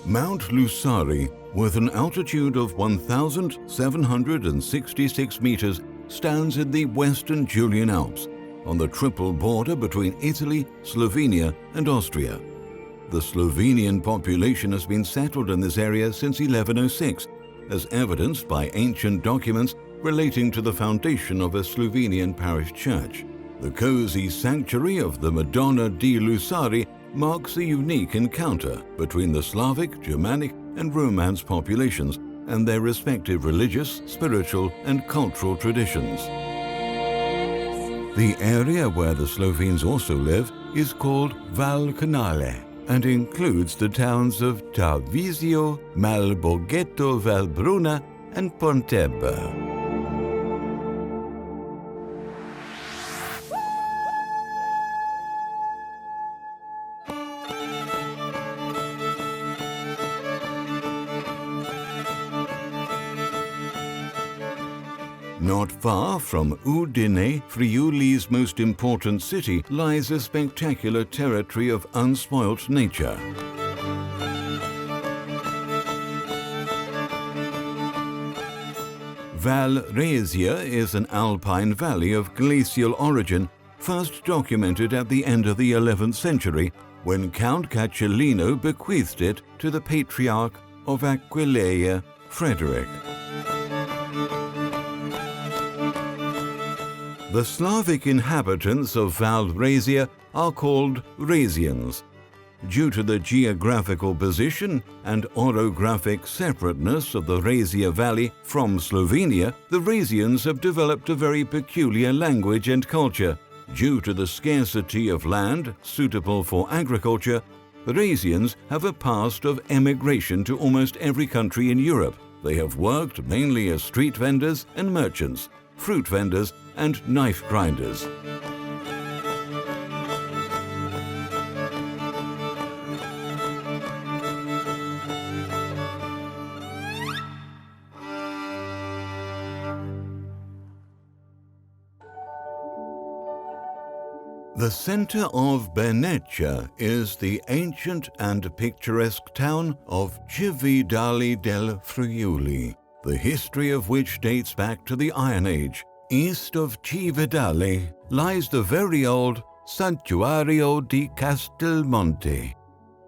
Mount Lusari, with an altitude of 1,766 meters, stands in the western Julian Alps, on the triple border between Italy, Slovenia, and Austria. The Slovenian population has been settled in this area since 1106, as evidenced by ancient documents relating to the foundation of a Slovenian parish church. The cozy sanctuary of the Madonna di Lusari marks a unique encounter between the Slavic, Germanic, and Romance populations and their respective religious, spiritual, and cultural traditions. The area where the Slovenes also live is called Val Canale and includes the towns of Tarvisio, Malborghetto Valbruna, and Pontebba. Not far from Udine, Friuli's most important city, lies a spectacular territory of unspoilt nature. Val Resia is an alpine valley of glacial origin, first documented at the end of the 11th century, when Count Cacellino bequeathed it to the Patriarch of Aquileia, Frederick. The Slavic inhabitants of Val Resia are called Resians. Due to the geographical position and orographic separateness of the Resia Valley from Slovenia, the Resians have developed a very peculiar language and culture. Due to the scarcity of land suitable for agriculture, the Resians have a past of emigration to almost every country in Europe. They have worked mainly as street vendors and merchants, fruit vendors, and knife grinders. The center of Bernecia is the ancient and picturesque town of Cividale del Friuli, the history of which dates back to the Iron Age. East of Cividale lies the very old Santuario di Castelmonte.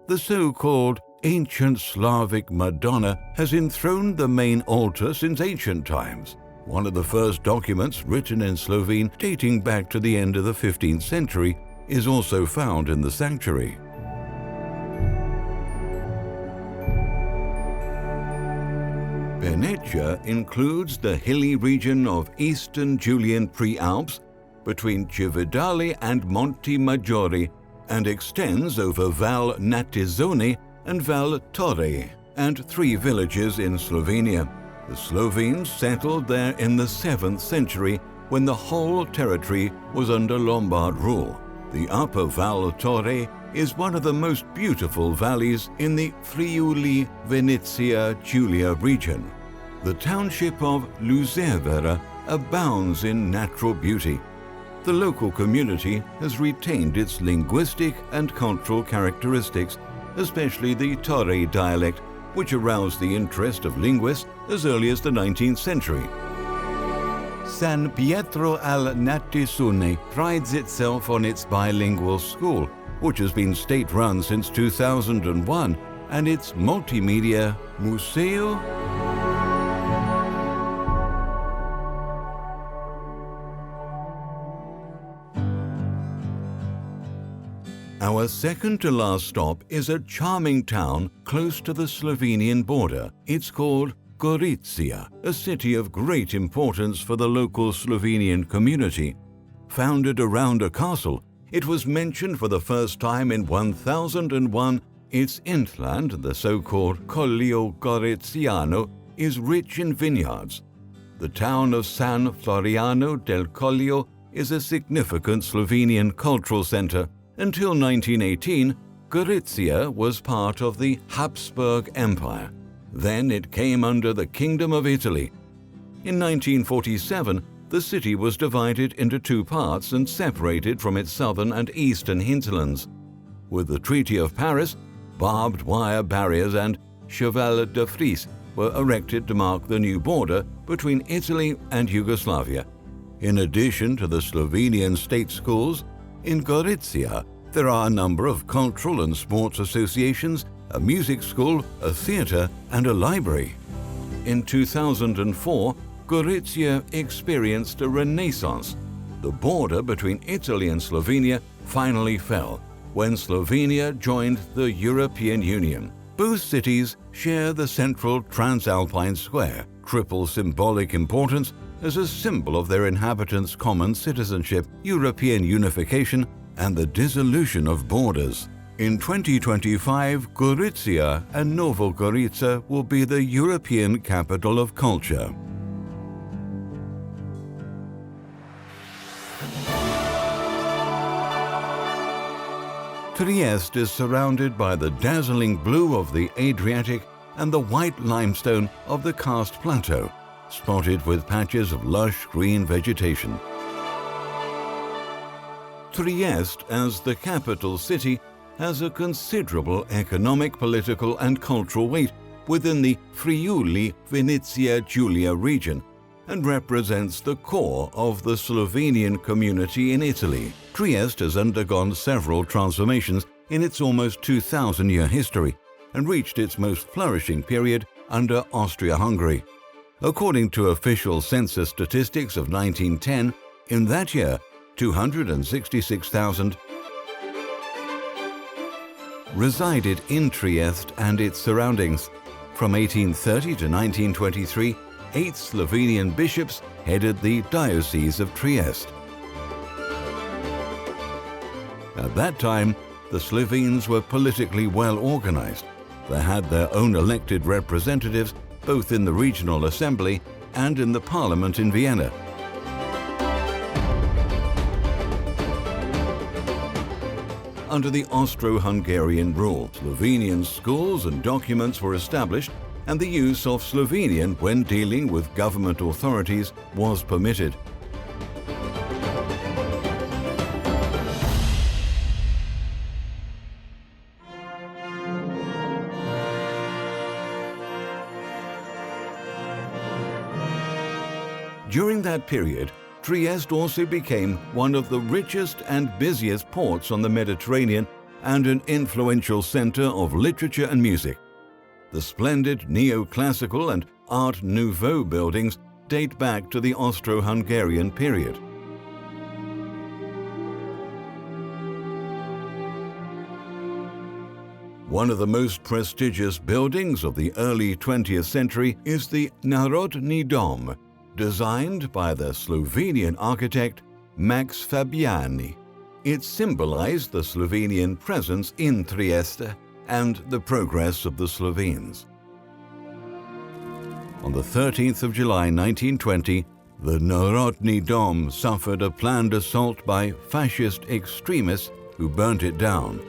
The so-called ancient Slavic Madonna has enthroned the main altar since ancient times. One of the first documents written in Slovene dating back to the end of the 15th century is also found in the sanctuary. Bernecia includes the hilly region of eastern Julian Prealps between Cividale and Monte Maggiore and extends over Val Natisone and Val Torre and 3 villages in Slovenia. The Slovenes settled there in the 7th century when the whole territory was under Lombard rule. The upper Val Torre is one of the most beautiful valleys in the Friuli-Venezia Giulia region. The township of Lusevera abounds in natural beauty. The local community has retained its linguistic and cultural characteristics, especially the Torre dialect, which aroused the interest of linguists as early as the 19th century. San Pietro al Natisone prides itself on its bilingual school, which has been state-run since 2001, and its multimedia Museo. Our second to last stop is a charming town close to the Slovenian border. It's called Gorizia, a city of great importance for the local Slovenian community. Founded around a castle, it was mentioned for the first time in 1001. Its inland, the so-called Collio Goriziano, is rich in vineyards. The town of San Floriano del Collio is a significant Slovenian cultural center. Until 1918, Gorizia was part of the Habsburg Empire. Then it came under the Kingdom of Italy. In 1947, the city was divided into 2 parts and separated from its southern and eastern hinterlands. With the Treaty of Paris, barbed wire barriers and Cheval de Frise were erected to mark the new border between Italy and Yugoslavia. In addition to the Slovenian state schools, in Gorizia there are a number of cultural and sports associations, a music school, a theatre and a library. In 2004, Gorizia experienced a renaissance. The border between Italy and Slovenia finally fell when Slovenia joined the European Union. Both cities share the central Transalpine Square, triple symbolic importance as a symbol of their inhabitants' common citizenship, European unification, and the dissolution of borders. In 2025, Gorizia and Novo Gorica will be the European capital of culture. Trieste is surrounded by the dazzling blue of the Adriatic and the white limestone of the Karst Plateau, spotted with patches of lush green vegetation. Trieste, as the capital city, has a considerable economic, political and cultural weight within the Friuli-Venezia Giulia region and represents the core of the Slovenian community in Italy. Trieste has undergone several transformations in its almost 2,000-year history and reached its most flourishing period under Austria-Hungary. According to official census statistics of 1910, in that year, 266,000 resided in Trieste and its surroundings. From 1830 to 1923, 8 Slovenian bishops headed the Diocese of Trieste. At that time, the Slovenes were politically well organized. They had their own elected representatives both in the regional assembly and in the parliament in Vienna. Under the Austro-Hungarian rule, Slovenian schools and documents were established, and the use of Slovenian when dealing with government authorities was permitted. During that period, Trieste also became one of the richest and busiest ports on the Mediterranean and an influential center of literature and music. The splendid neoclassical and Art Nouveau buildings date back to the Austro-Hungarian period. One of the most prestigious buildings of the early 20th century is the Narodni Dom, designed by the Slovenian architect Max Fabiani. It symbolized the Slovenian presence in Trieste and the progress of the Slovenes. On the 13th of July 1920, the Narodni Dom suffered a planned assault by fascist extremists who burnt it down.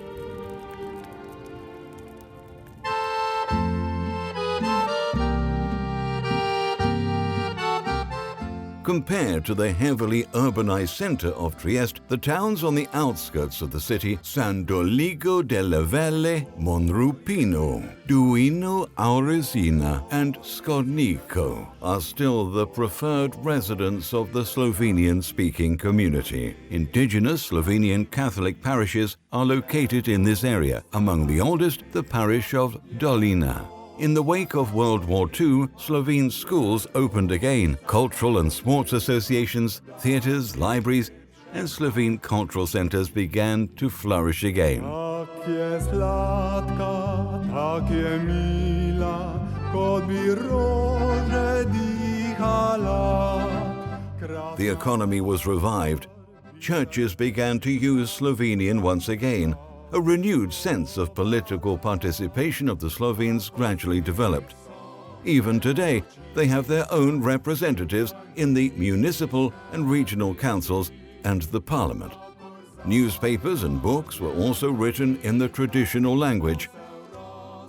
Compared to the heavily urbanized center of Trieste, the towns on the outskirts of the city, San Doligo delle Velle, Monrupino, Duino Auresina, and Skornico, are still the preferred residents of the Slovenian-speaking community. Indigenous Slovenian Catholic parishes are located in this area, among the oldest the parish of Dolina. In the wake of World War II, Slovene schools opened again. Cultural and sports associations, theatres, libraries, and Slovene cultural centres began to flourish again. The economy was revived. Churches began to use Slovenian once again. A renewed sense of political participation of the Slovenes gradually developed. Even today, they have their own representatives in the municipal and regional councils and the parliament. Newspapers and books were also written in the traditional language.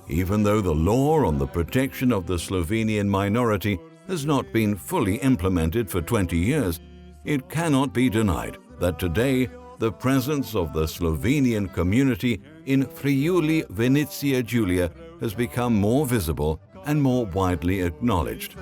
Even though the law on the protection of the Slovenian minority has not been fully implemented for 20 years, it cannot be denied that today the presence of the Slovenian community in Friuli-Venezia Giulia has become more visible and more widely acknowledged.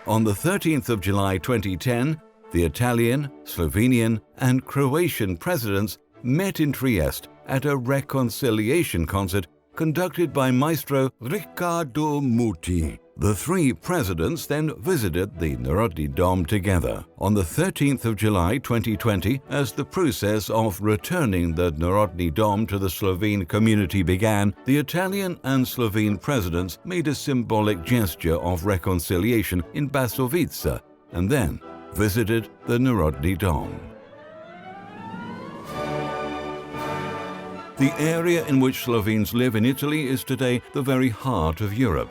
On the 13th of July 2010, the Italian, Slovenian, and Croatian presidents met in Trieste at a reconciliation concert conducted by Maestro Riccardo Muti. The three presidents then visited the Narodni Dom together on the 13th of July 2020 as the process of returning the Narodni Dom to the Slovene community began. The Italian and Slovene presidents made a symbolic gesture of reconciliation in Basovica and then visited the Narodni Dom. The area in which Slovenes live in Italy is today the very heart of Europe.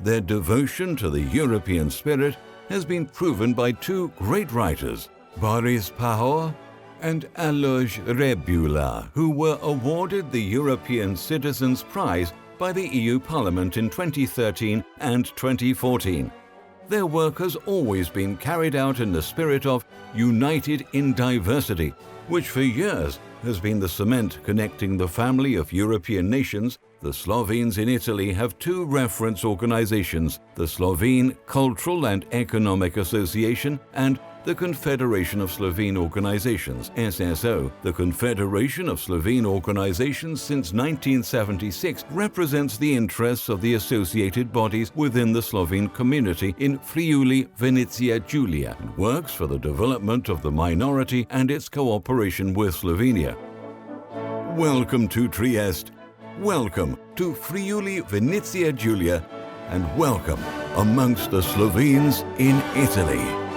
Their devotion to the European spirit has been proven by two great writers, Boris Pahor and Alojz Rebula, who were awarded the European Citizens' Prize by the EU Parliament in 2013 and 2014. Their work has always been carried out in the spirit of united in diversity, which for years has been the cement connecting the family of European nations. The Slovenes in Italy have two reference organizations, the Slovene Cultural and Economic Association and the Confederation of Slovene Organizations, SSO. The Confederation of Slovene Organizations since 1976 represents the interests of the associated bodies within the Slovene community in Friuli, Venezia Giulia and works for the development of the minority and its cooperation with Slovenia. Welcome to Trieste. Welcome to Friuli, Venezia Giulia, and welcome amongst the Slovenes in Italy.